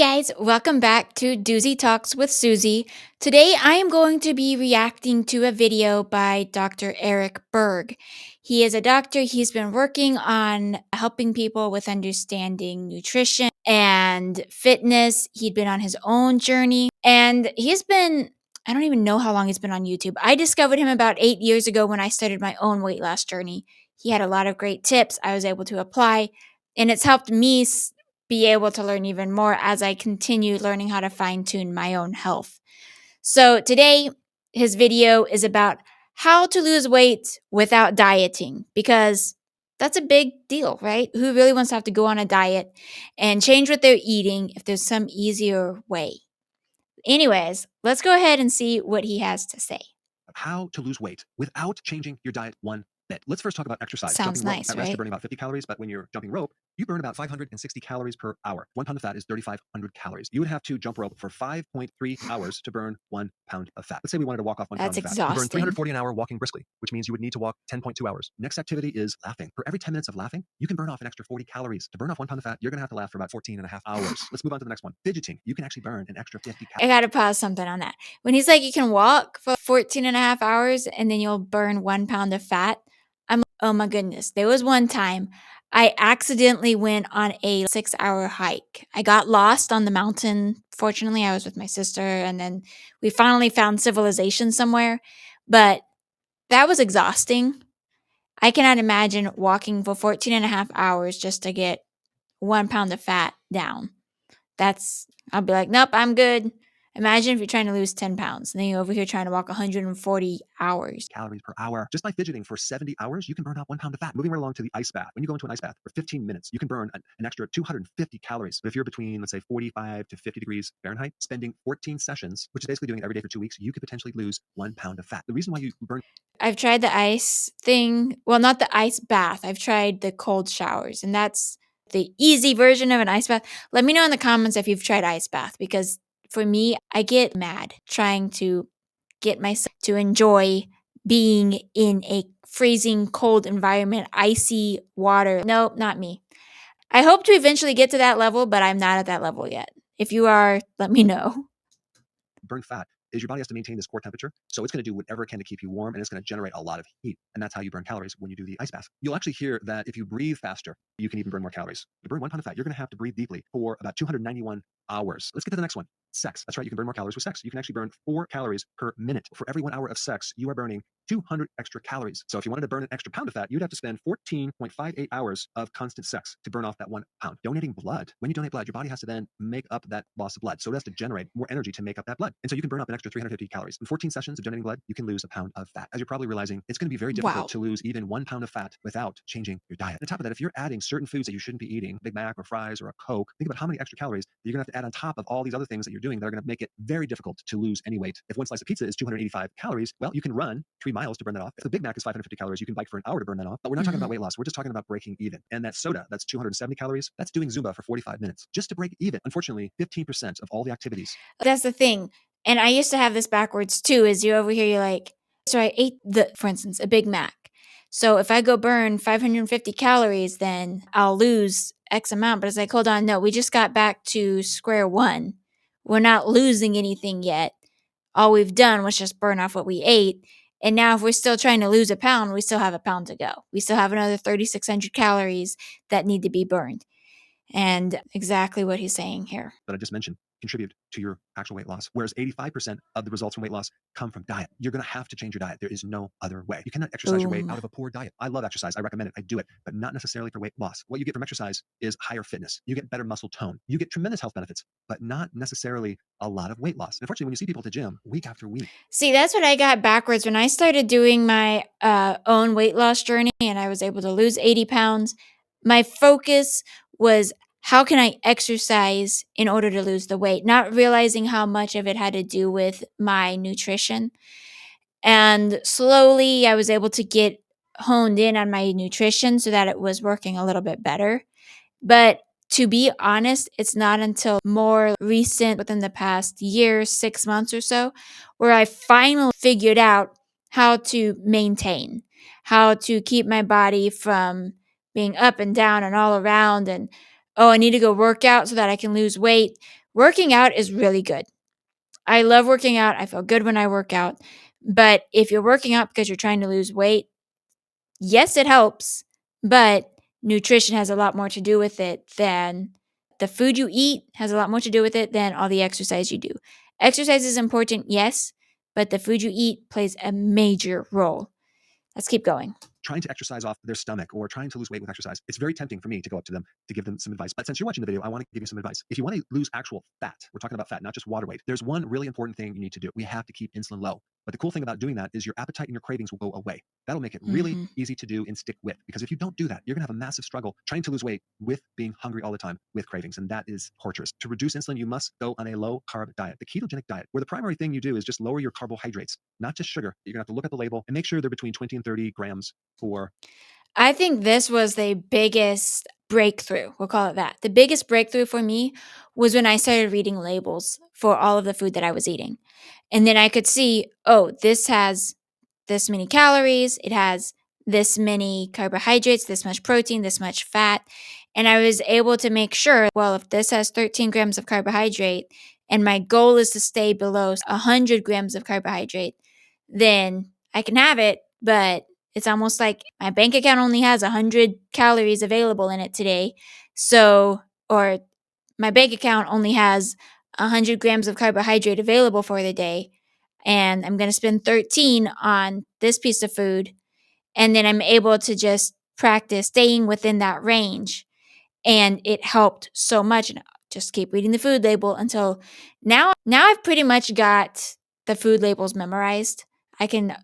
Guys, welcome back to Doozy Talks with Susie. Today I am going to be reacting to a video by Dr. Eric Berg. He is a doctor. He's been working on helping people with understanding nutrition and fitness. He'd been on his own journey and I don't even know how long he's been on YouTube. I discovered him about 8 years ago when I started my own weight loss journey. He had a lot of great tips I was able to apply, and it's helped me be able to learn even more as I continue learning how to fine tune my own health. So today, his video is about how to lose weight without dieting, because that's a big deal, right? Who really wants to have to go on a diet and change what they're eating if there's some easier way? Anyways, let's go ahead and see what he has to say. How to lose weight without changing your diet one bit. Let's first talk about exercise. Sounds Jumping rope. nice, At rest, right? you're burning about 50 calories, but when you're jumping rope, you burn about 560 calories per hour. 1 pound of fat is 3,500 calories. You would have to jump rope for 5.3 hours to burn 1 pound of fat. Let's say we wanted to walk off 1 pound That's of fat. You burn exhausting. 340 an hour walking briskly, which means you would need to walk 10.2 hours. Next activity is laughing. For every 10 minutes of laughing, you can burn off an extra 40 calories. To burn off 1 pound of fat, you're going to have to laugh for about 14 and a half hours. Let's move on to the next one. Fidgeting. You can actually burn an extra 50 I calories. gotta pause something on that. When he's like, you can walk for 14 and a half hours and then you'll burn 1 pound of fat. I'm like, oh my goodness. There was one time I accidentally went on a 6-hour hike. I got lost on the mountain. Fortunately, I was with my sister, and then we finally found civilization somewhere. But that was exhausting. I cannot imagine walking for 14 and a half hours just to get 1 pound of fat down. I'll be like, nope, I'm good. Imagine if you're trying to lose 10 pounds and then you're over here trying to walk 140 hours. Calories per hour. Just by fidgeting for 70 hours, you can burn off 1 pound of fat. Moving right along to the ice bath. When you go into an ice bath for 15 minutes, you can burn an extra 250 calories. But if you're between, let's say, 45 to 50 degrees Fahrenheit, spending 14 sessions, which is basically doing it every day for 2 weeks, you could potentially lose 1 pound of fat. The reason why you burn I've tried the ice thing. Well, not the ice bath. I've tried the cold showers, and that's the easy version of an ice bath. Let me know in the comments if you've tried ice bath, because for me, I get mad trying to get myself to enjoy being in a freezing cold environment, icy water. Nope, not me. I hope to eventually get to that level, but I'm not at that level yet. If you are, let me know. burn fat is your body has to maintain this core temperature. So it's going to do whatever it can to keep you warm, and it's going to generate a lot of heat. And that's how you burn calories when you do the ice bath. You'll actually hear that if you breathe faster, you can even burn more calories. To burn 1 pound of fat, you're going to have to breathe deeply for about 291 hours. Let's get to the next one. Sex. That's right. You can burn more calories with sex. You can actually burn 4 calories per minute. For every 1 hour of sex, you are burning 200 extra calories. So if you wanted to burn an extra pound of fat, you'd have to spend 14.58 hours of constant sex to burn off that 1 pound. Donating blood. When you donate blood, your body has to then make up that loss of blood. So it has to generate more energy to make up that blood. And so you can burn up an extra 350 calories. In 14 sessions of donating blood, you can lose a pound of fat. As you're probably realizing, it's going to be very difficult to lose even 1 pound of fat without changing your diet. On top of that, if you're adding certain foods that you shouldn't be eating, Big Mac or fries or a Coke, think about how many extra calories you're going to have to add on top of all these other things that you're doing that are going to make it very difficult to lose any weight. If one slice of pizza is 285 calories, well, you can run 3 miles to burn that off. If the Big Mac is 550 calories, you can bike for an hour to burn that off. But we're not talking about weight loss. We're just talking about breaking even. And that soda, that's 270 calories, that's doing Zumba for 45 minutes just to break even. Unfortunately, 15% of all the activities. That's the thing. And I used to have this backwards too, is you're over here, you're like, so I ate for instance, a Big Mac. So if I go burn 550 calories, then I'll lose X amount. But it's like, hold on, no, we just got back to square one. We're not losing anything yet. All we've done was just burn off what we ate. And now if we're still trying to lose a pound, we still have a pound to go. We still have another 3,600 calories that need to be burned. And exactly what he's saying here. That I just mentioned contribute to your actual weight loss, whereas 85% of the results from weight loss come from diet. You're going to have to change your diet. There is no other way. You cannot exercise your way out of a poor diet. I love exercise. I recommend it. I do it, but not necessarily for weight loss. What you get from exercise is higher fitness. You get better muscle tone. You get tremendous health benefits, but not necessarily a lot of weight loss. And unfortunately, when you see people at the gym week after week. See, that's what I got backwards when I started doing my own weight loss journey and I was able to lose 80 pounds. My focus was, how can I exercise in order to lose the weight? Not realizing how much of it had to do with my nutrition. And slowly I was able to get honed in on my nutrition so that it was working a little bit better. But to be honest, it's not until more recent, within the past year, 6 months or so, where I finally figured out how to maintain, how to keep my body from being up and down and all around. And, oh, I need to go work out so that I can lose weight. Working out is really good. I love working out. I feel good when I work out. But if you're working out because you're trying to lose weight, yes, it helps, but nutrition has a lot more to do with it than the food you eat has a lot more to do with it than all the exercise you do. Exercise is important, yes, but the food you eat plays a major role. Let's keep going. Trying to exercise off their stomach or trying to lose weight with exercise, it's very tempting for me to go up to them to give them some advice. But since you're watching the video, I want to give you some advice. If you want to lose actual fat, we're talking about fat, not just water weight, there's one really important thing you need to do. We have to keep insulin low. But the cool thing about doing that is your appetite and your cravings will go away. That'll make it really Mhm. easy to do and stick with. Because if you don't do that, you're going to have a massive struggle trying to lose weight with being hungry all the time with cravings. And that is torturous. To reduce insulin, you must go on a low carb diet, the ketogenic diet, where the primary thing you do is just lower your carbohydrates, not just sugar. You're going to have to look at the label and make sure they're between 20 and 30 grams for. I think this was the biggest breakthrough. We'll call it that. The biggest breakthrough for me was when I started reading labels for all of the food that I was eating. And then I could see, oh, this has this many calories, it has this many carbohydrates, this much protein, this much fat. And I was able to make sure, well, if this has 13 grams of carbohydrate and my goal is to stay below 100 grams of carbohydrate, then I can have it. But it's almost like my bank account only has 100 calories available in it today. So, or my bank account only has 100 grams of carbohydrate available for the day, and I'm going to spend 13 on this piece of food. And then I'm able to just practice staying within that range. And it helped so much. And just keep reading the food label until now I've pretty much got the food labels memorized. I can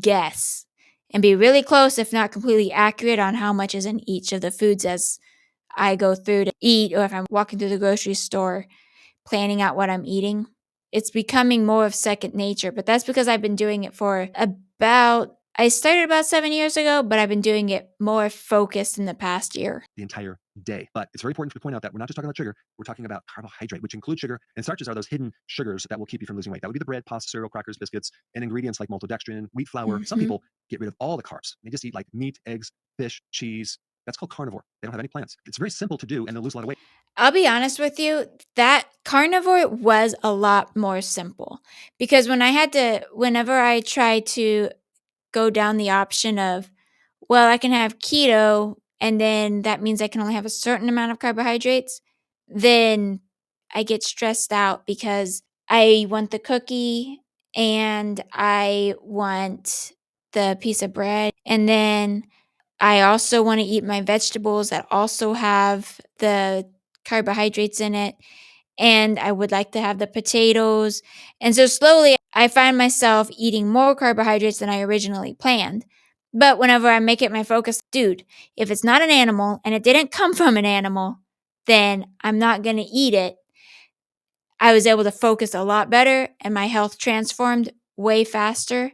guess and be really close, if not completely accurate, on how much is in each of the foods as I go through to eat, or if I'm walking through the grocery store planning out what I'm eating. It's becoming more of second nature, but that's because I've been doing it for I started about 7 years ago, but I've been doing it more focused in the past year. The entire day. But it's very important to point out that we're not just talking about sugar, we're talking about carbohydrate, which includes sugar. And starches are those hidden sugars that will keep you from losing weight. That would be the bread, pasta, cereal, crackers, biscuits, and ingredients like maltodextrin, wheat flour. Some Mhm. people get rid of all the carbs. They just eat like meat, eggs, fish, cheese. That's called carnivore. They don't have any plants. It's very simple to do and they'll lose a lot of weight. I'll be honest with you, that carnivore was a lot more simple because whenever I try to go down the option of, well, I can have keto and then that means I can only have a certain amount of carbohydrates, then I get stressed out because I want the cookie and I want the piece of bread. And then I also want to eat my vegetables that also have the carbohydrates in it. And I would like to have the potatoes. And so slowly I find myself eating more carbohydrates than I originally planned. But whenever I make it my focus, dude, if it's not an animal and it didn't come from an animal, then I'm not going to eat it. I was able to focus a lot better and my health transformed way faster.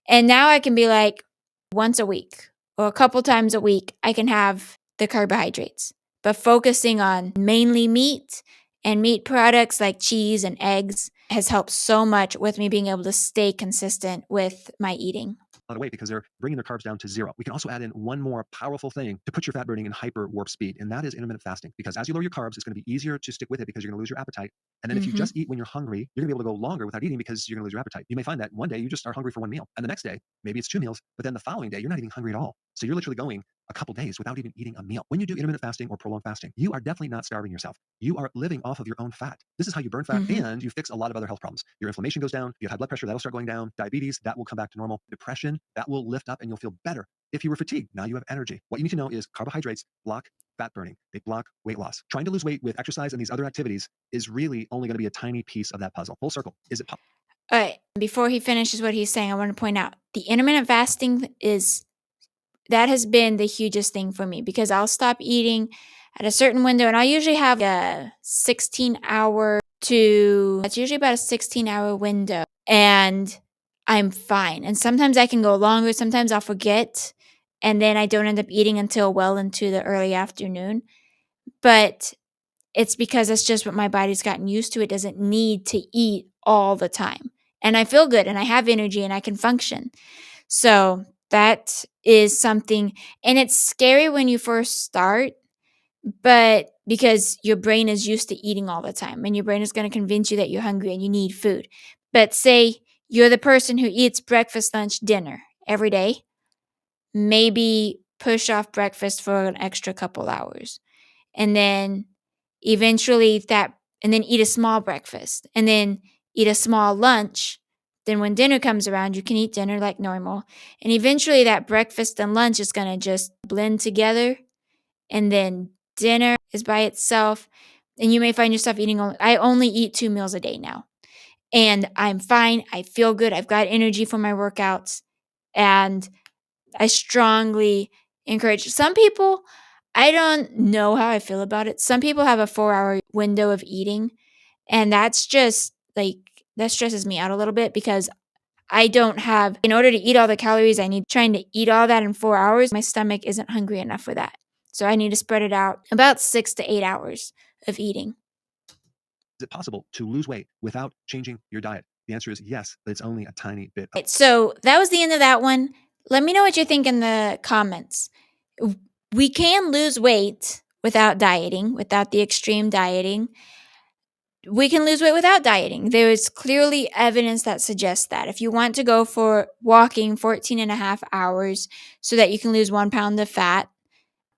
And now I can be like, once a week or a couple times a week, I can have the carbohydrates, but focusing on mainly meat and meat products like cheese and eggs has helped so much with me being able to stay consistent with my eating. Lot of weight because they're bringing their carbs down to zero. We can also add in one more powerful thing to put your fat burning in hyper warp speed, and that is intermittent fasting. Because as you lower your carbs, it's going to be easier to stick with it because you're going to lose your appetite. And then if you Mhm. just eat when you're hungry, you're going to be able to go longer without eating because you're going to lose your appetite. You may find that one day you just are hungry for one meal, and the next day maybe it's two meals, but then the following day you're not even hungry at all. So you're literally going a couple days without even eating a meal. When you do intermittent fasting or prolonged fasting, you are definitely not starving yourself. You are living off of your own fat. This is how you burn fat Mhm. and you fix a lot of other health problems. Your inflammation goes down, you have high blood pressure, that'll start going down, diabetes, that will come back to normal, depression, that will lift up and you'll feel better. If you were fatigued, now you have energy. What you need to know is carbohydrates block fat burning. They block weight loss. Trying to lose weight with exercise and these other activities is really only going to be a tiny piece of that puzzle. Full circle. Is it possible? All right. Before he finishes what he's saying, I want to point out the intermittent fasting is that has been the hugest thing for me because I'll stop eating at a certain window and I'll usually have a 16-hour to it's usually about a 16-hour window and I'm fine. And sometimes I can go longer, sometimes I'll forget and then I don't end up eating until well into the early afternoon. But it's because it's just what my body's gotten used to. It doesn't need to eat all the time. And I feel good and I have energy and I can function. So that is something, and it's scary when you first start, but because your brain is used to eating all the time and your brain is going to convince you that you're hungry and you need food. But say you're the person who eats breakfast, lunch, dinner every day, maybe push off breakfast for an extra couple hours. And then eventually and then eat a small breakfast and then eat a small lunch. Then when dinner comes around, you can eat dinner like normal. And eventually that breakfast and lunch is going to just blend together. And then dinner is by itself. And you may find yourself I only eat 2 meals a day now. And I'm fine. I feel good. I've got energy for my workouts. And I strongly encourage some people. I don't know how I feel about it. Some people have a 4-hour window of eating, and that's just like that stresses me out a little bit because I don't have, in order to eat all the calories I need, trying to eat all that in 4 hours, my stomach isn't hungry enough for that. So I need to spread it out about 6 to 8 hours of eating. Is it possible to lose weight without changing your diet? The answer is yes, but it's only a tiny bit. Right, so that was the end of that one. Let me know what you think in the comments. We can lose weight without dieting, without the extreme dieting. We can lose weight without dieting. There is clearly evidence that suggests that. If you want to go for walking 14 and a half hours so that you can lose 1 pound of fat,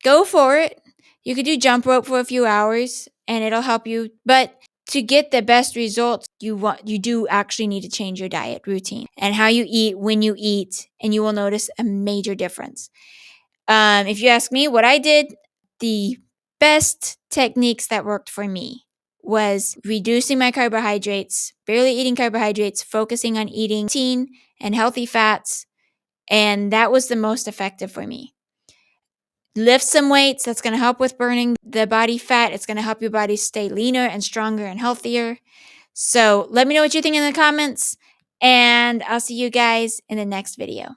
go for it. You could do jump rope for a few hours and it'll help you. But to get the best results, you do actually need to change your diet routine and how you eat, when you eat, and you will notice a major difference. If you ask me what I did, the best techniques that worked for me was reducing my carbohydrates, barely eating carbohydrates, focusing on eating protein and healthy fats, and that was the most effective for me. Lift some weights, that's going to help with burning the body fat. It's going to help your body stay leaner and stronger and healthier. So let me know what you think in the comments, and I'll see you guys in the next video.